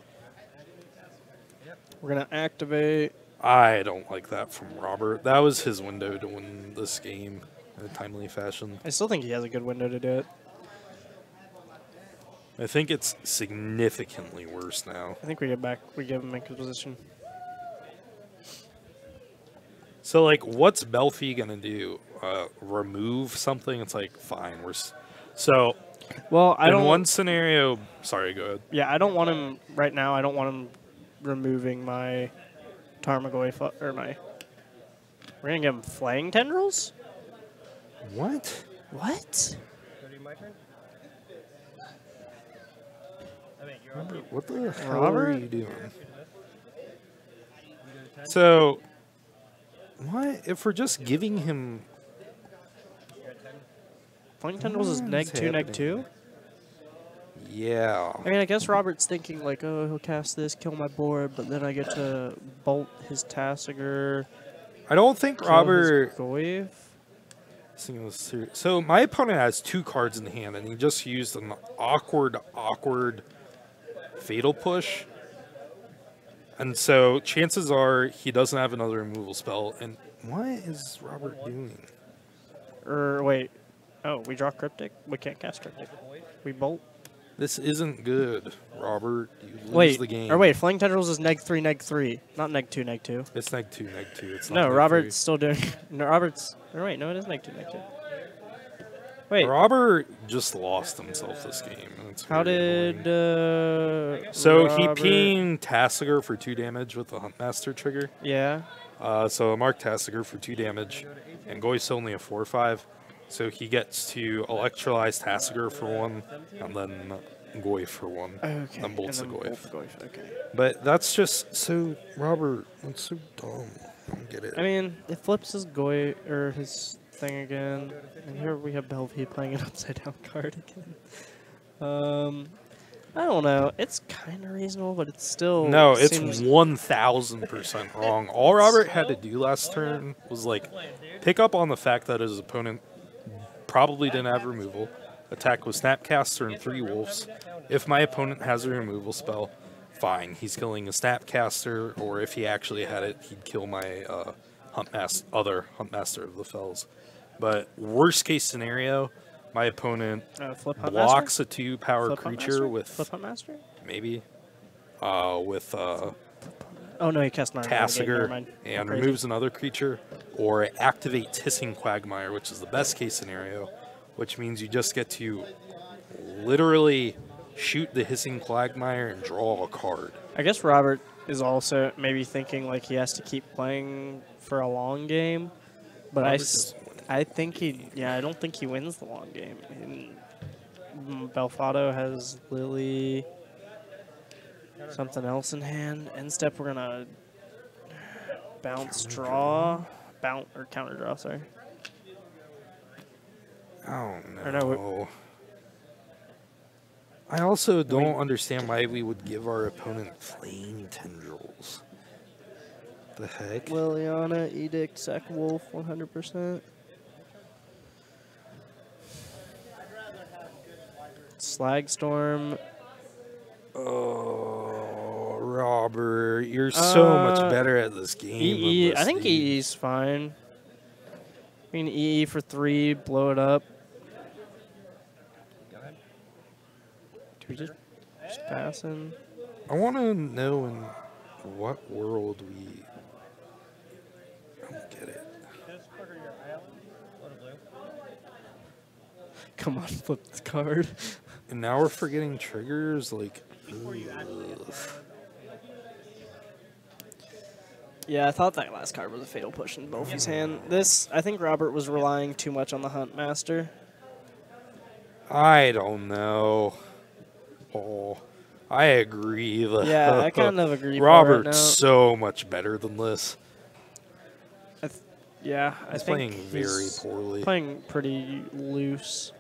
Speaker 1: We're going to activate.
Speaker 2: I don't like that from Robert. That was his window to win this game in a timely fashion.
Speaker 1: I still think he has a good window to do it.
Speaker 2: I think it's significantly worse now.
Speaker 1: I think we give him into position.
Speaker 2: So, like, what's Belfi going to do? Remove something? It's like, fine. So,
Speaker 1: well, I don't.
Speaker 2: In one scenario, sorry, go ahead.
Speaker 1: Yeah, I don't want him right now. I don't want him removing my Tarmogoyf or my. We're gonna give him Flaying Tendrils.
Speaker 2: What?
Speaker 1: What?
Speaker 3: My turn?
Speaker 2: Robert, what the hell
Speaker 1: Robert?
Speaker 2: are you doing? So, what if we're just giving him?
Speaker 1: Flaying Tendrils is neg 2, neg 2.
Speaker 2: Yeah.
Speaker 1: I mean, I guess Robert's thinking like, oh, he'll cast this, kill my board, but then I get to bolt his Tasigur.
Speaker 2: I don't think Robert.
Speaker 1: Goyf.
Speaker 2: So my opponent has 2 cards in hand, and he just used an awkward Fatal Push. And so chances are he doesn't have another removal spell. And what is Robert doing?
Speaker 1: Wait. Oh, we draw Cryptic? We can't cast Cryptic. We bolt?
Speaker 2: This isn't good, Robert. You lose the game.
Speaker 1: Wait, Flaying Tendrils is neg 3, neg 3. Not neg 2, neg 2.
Speaker 2: It's neg 2, neg 2. It's not
Speaker 1: No,
Speaker 2: neg
Speaker 1: Robert's still doing... No, Robert's... Or wait, no, it is neg 2, neg 2. Wait.
Speaker 2: Robert just lost himself this game. It's
Speaker 1: How did...
Speaker 2: So
Speaker 1: Robert...
Speaker 2: he pinged Tasigur for 2 damage with the Huntmaster trigger.
Speaker 1: Yeah.
Speaker 2: So I marked Tasigur for 2 damage, and Goy's only a 4/5. So he gets to Electrolyze Tasigur for 1, and then Goy for one.
Speaker 1: Okay.
Speaker 2: Then bolts a
Speaker 1: and then
Speaker 2: Goy.
Speaker 1: bolt the Goyf. Okay.
Speaker 2: But that's just so Robert. That's so dumb. I don't get it.
Speaker 1: I mean, it flips his Goy or his thing again, and here we have Belfi playing an upside down card again. I don't know. It's kind of reasonable, but it's still
Speaker 2: No, it's
Speaker 1: seems
Speaker 2: 1000% wrong. All Robert had to do last turn was like pick up on the fact that his opponent probably didn't have removal. Attack with Snapcaster and 3 Wolves. If my opponent has a removal spell, fine, he's killing a Snapcaster, or if he actually had it, he'd kill my other Huntmaster of the Fells. But worst case scenario, my opponent
Speaker 1: flip Huntmaster?
Speaker 2: blocks a 2-power
Speaker 1: Flip
Speaker 2: creature
Speaker 1: Huntmaster?
Speaker 2: with
Speaker 1: Flip Huntmaster?
Speaker 2: maybe with
Speaker 1: Oh no, he cast 9.
Speaker 2: Tassiger and removes another creature, or activates Hissing Quagmire, which is the best case scenario, which means you just get to literally shoot the Hissing Quagmire and draw a card.
Speaker 1: I guess Robert is also maybe thinking like he has to keep playing for a long game, but I think I don't think he wins the long game. Belfatto has Lily, something else in hand. End step, we're gonna bounce, or counter draw. Sorry.
Speaker 2: Oh
Speaker 1: Or
Speaker 2: no.
Speaker 1: no,
Speaker 2: I also don't understand why we would give our opponent Flame Tendrils. The heck?
Speaker 1: Liliana, Edict, Sack Wolf, 100%. Slagstorm.
Speaker 2: Oh, Robert, you're so much better at this game.
Speaker 1: EE,
Speaker 2: than
Speaker 1: I
Speaker 2: this
Speaker 1: think
Speaker 2: dude.
Speaker 1: EE's fine. I mean, EE for 3, blow it up. Do we just pass in?
Speaker 2: I want to know in what world we. I don't get it.
Speaker 1: Come on, flip the card.
Speaker 2: And now we're forgetting triggers. Like, ugh.
Speaker 1: Yeah, I thought that last card was a fatal push in Belfi's hand. This, I think Robert was relying too much on the Huntmaster.
Speaker 2: I don't know. Oh, I agree.
Speaker 1: Yeah, I kind of agree.
Speaker 2: Robert's so much better than this.
Speaker 1: Yeah,
Speaker 2: He's
Speaker 1: I think
Speaker 2: playing very poorly.
Speaker 1: Playing pretty loose.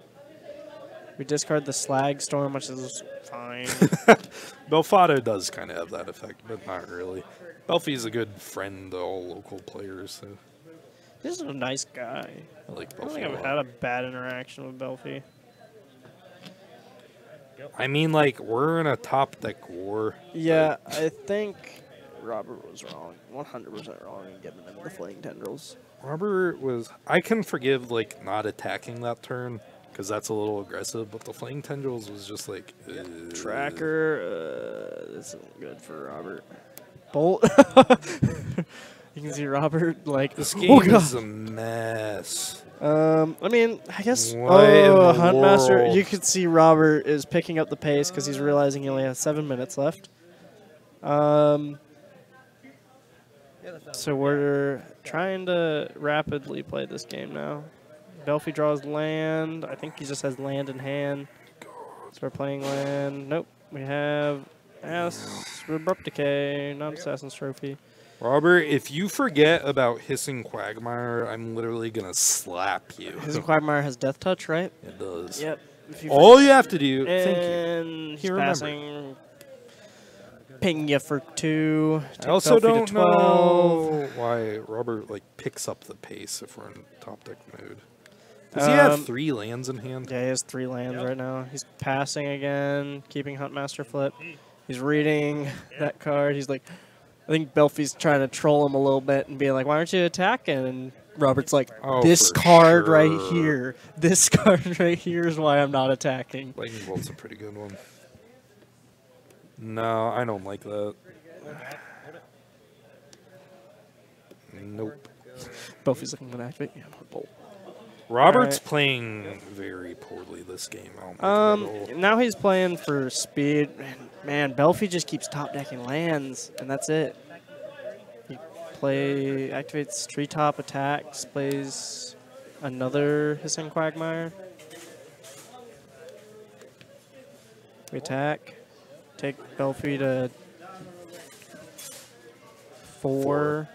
Speaker 1: We discard the Slagstorm, which is fine.
Speaker 2: Belfatto does kind of have that effect, but not really. Belfi's a good friend to all local players. So.
Speaker 1: This is a nice guy.
Speaker 2: I like
Speaker 1: I don't
Speaker 2: Belfi
Speaker 1: think
Speaker 2: a
Speaker 1: I've
Speaker 2: lot.
Speaker 1: had a bad interaction with Belfi.
Speaker 2: I mean, like, we're in a top deck war.
Speaker 1: Yeah, I think Robert was wrong. 100% wrong in giving him the Flaying Tendrils.
Speaker 2: Robert was... I can forgive, like, not attacking that turn, because that's a little aggressive, but the Flaying Tendrils was just like...
Speaker 1: Tracker, this isn't good for Robert. Bolt. You can see Robert, like...
Speaker 2: This
Speaker 1: oh,
Speaker 2: game
Speaker 1: God.
Speaker 2: is a mess.
Speaker 1: I mean, I guess...
Speaker 2: What in the
Speaker 1: Huntmaster,
Speaker 2: world?
Speaker 1: you could see Robert is picking up the pace because he's realizing he only has 7 minutes left. So we're trying to rapidly play this game now. Belfi draws land. I think he just has land in hand. So we're playing land. Nope. We have Abrupt Decay, not Assassin's Trophy.
Speaker 2: Robert, if you forget about Hissing Quagmire, I'm literally going to slap you.
Speaker 1: His Quagmire has Death Touch, right?
Speaker 2: It does.
Speaker 1: Yep.
Speaker 2: All you have to do... Thank you.
Speaker 1: And he's
Speaker 2: He remembered.
Speaker 1: passing. Ping you for 2.
Speaker 2: I also
Speaker 1: Belfi to
Speaker 2: don't
Speaker 1: 12.
Speaker 2: know why Robert like picks up the pace if we're in top deck mode. Does he have 3 lands in hand?
Speaker 1: Yeah, he has 3 lands right now. He's passing again, keeping Huntmaster flip. He's reading that card. He's like, I think Belfi's trying to troll him a little bit and being like, why aren't you attacking? And Robert's like,
Speaker 2: Oh,
Speaker 1: this
Speaker 2: for
Speaker 1: card
Speaker 2: sure.
Speaker 1: right here. This card right here is why I'm not attacking.
Speaker 2: Lightning Bolt's a pretty good one. No, I don't like that. Nope.
Speaker 1: Belfi's like, I'm going to activate. Yeah, I'm going to bolt.
Speaker 2: Robert's
Speaker 1: Alright.
Speaker 2: playing very poorly this game. I don't like it at all.
Speaker 1: Now he's playing for speed. Man, Belfi just keeps top decking lands, and that's it. He activates treetop attacks, plays another Hissing Quagmire. We attack. Take Belfie to 4.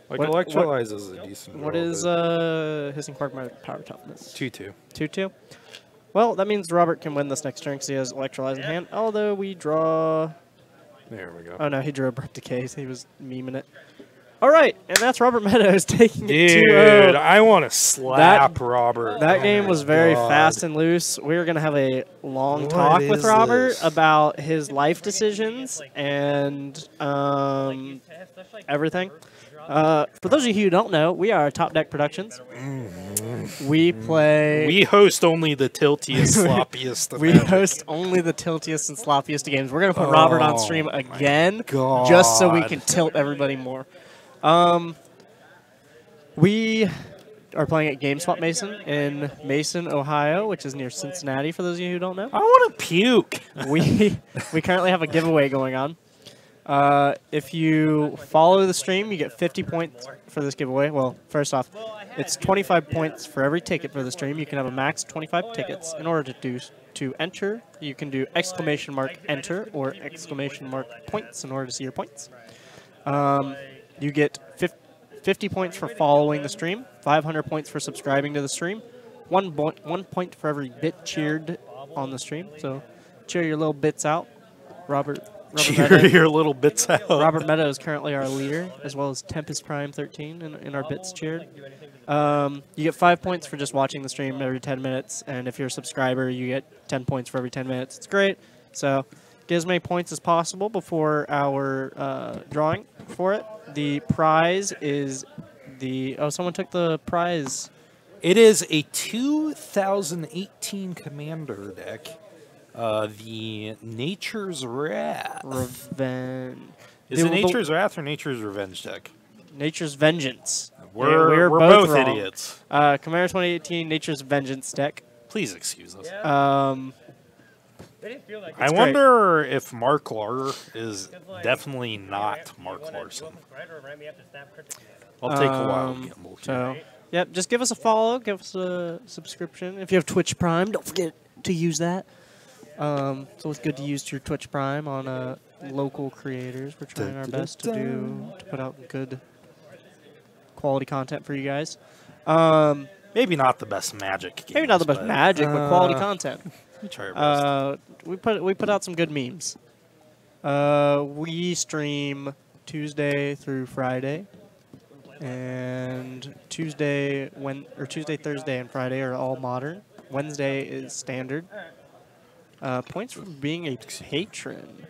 Speaker 3: Like,
Speaker 1: What-
Speaker 3: Electrolyze is a decent
Speaker 1: What
Speaker 3: draw,
Speaker 1: is
Speaker 3: but
Speaker 1: Hissing Quagmire power toughness?
Speaker 3: 2/2.
Speaker 1: 2/2. Well, that means Robert can win this next turn because he has Electrolyze in hand. Although we draw.
Speaker 3: There we go.
Speaker 1: Oh no, he drew Abrupt Decay. So he was memeing it. All right, and that's Robert Meadows taking it
Speaker 3: Dude,
Speaker 1: 2-0.
Speaker 3: I want to slap Robert.
Speaker 1: That
Speaker 3: Oh
Speaker 1: game
Speaker 3: my
Speaker 1: was very
Speaker 3: God.
Speaker 1: fast and loose. We're going to have a long
Speaker 3: What
Speaker 1: talk with
Speaker 3: is
Speaker 1: Robert
Speaker 3: this?
Speaker 1: about his life decisions and everything. For those of you who don't know, we are Top Deck Productions. We play...
Speaker 2: We host only the tiltiest, sloppiest. of
Speaker 1: We
Speaker 2: Magic.
Speaker 1: host only the tiltiest and sloppiest of games. We're going to put Robert on stream again just so we can tilt everybody more. We are playing at GameSwap Mason in Mason, Ohio, which is near Cincinnati, for those of you who don't know.
Speaker 2: I want to puke.
Speaker 1: We currently have a giveaway going on. If you follow the stream, you get 50 points for this giveaway. Well, first off, it's 25 points for every ticket for the stream. You can have a max 25 tickets. In order to enter, you can do !enter or !points in order to see your points. You get 50 points for following the stream, 500 points for subscribing to the stream, 1 point for every bit cheered on the stream. So cheer your little bits out. Robert
Speaker 2: Cheer
Speaker 1: Meadows.
Speaker 2: your little bits out.
Speaker 1: Robert Meadows is currently our leader, as well as Tempest Prime 13 in our bits cheered. You get 5 points for just watching the stream every 10 minutes, and if you're a subscriber, you get 10 points for every 10 minutes. It's great. So get as many points as possible before our drawing for it. The prize is the... Oh, someone took the prize.
Speaker 2: It is a 2018 Commander deck. The Nature's Wrath.
Speaker 1: Revenge.
Speaker 2: Is it Nature's Wrath or Nature's Revenge deck?
Speaker 1: Nature's Vengeance.
Speaker 2: We're both
Speaker 1: wrong.
Speaker 2: idiots.
Speaker 1: Commander 2018 Nature's Vengeance deck.
Speaker 2: Please excuse us.
Speaker 1: great.
Speaker 2: I wonder if Mark Lar is definitely not Mark Larson. I'll take a wild gamble.
Speaker 1: So, yep, just give us a follow, give us a subscription. If you have Twitch Prime, don't forget to use that. It's always good to use your Twitch Prime on local creators. We're trying our best to put out good quality content for you guys.
Speaker 2: Maybe not the best Magic games.
Speaker 1: Maybe not the best Magic, but quality content.
Speaker 2: We try our best.
Speaker 1: We put out some good memes. We stream Tuesday through Friday, and Tuesday, Thursday, and Friday are all modern. Wednesday is standard. Points for being a patron.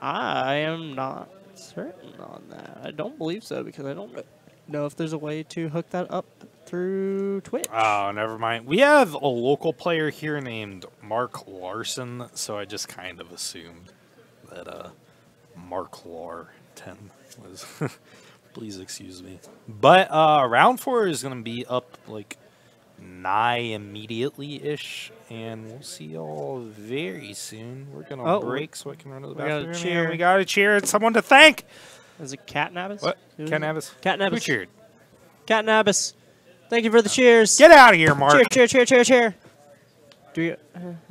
Speaker 1: I am not certain on that. I don't believe so because I don't know if there's a way to hook that up through Twitch.
Speaker 2: Oh, never mind. We have a local player here named Mark Larson, so I just kind of assumed that Mark Lar 10 was. Please excuse me. But round 4 is going to be up like nigh immediately-ish, and we'll see y'all very soon. We're going to break so I can run to the bathroom.
Speaker 1: cheer.
Speaker 2: We got to cheer. It's someone to thank.
Speaker 1: Is it Cat Nabbis?
Speaker 2: What? Cat Nabbis?
Speaker 1: Cat
Speaker 2: Who
Speaker 1: Nabbis.
Speaker 2: cheered?
Speaker 1: Cat Nabbis. Thank you for the cheers.
Speaker 2: Get out of here, Mark.
Speaker 1: Cheer. Do you...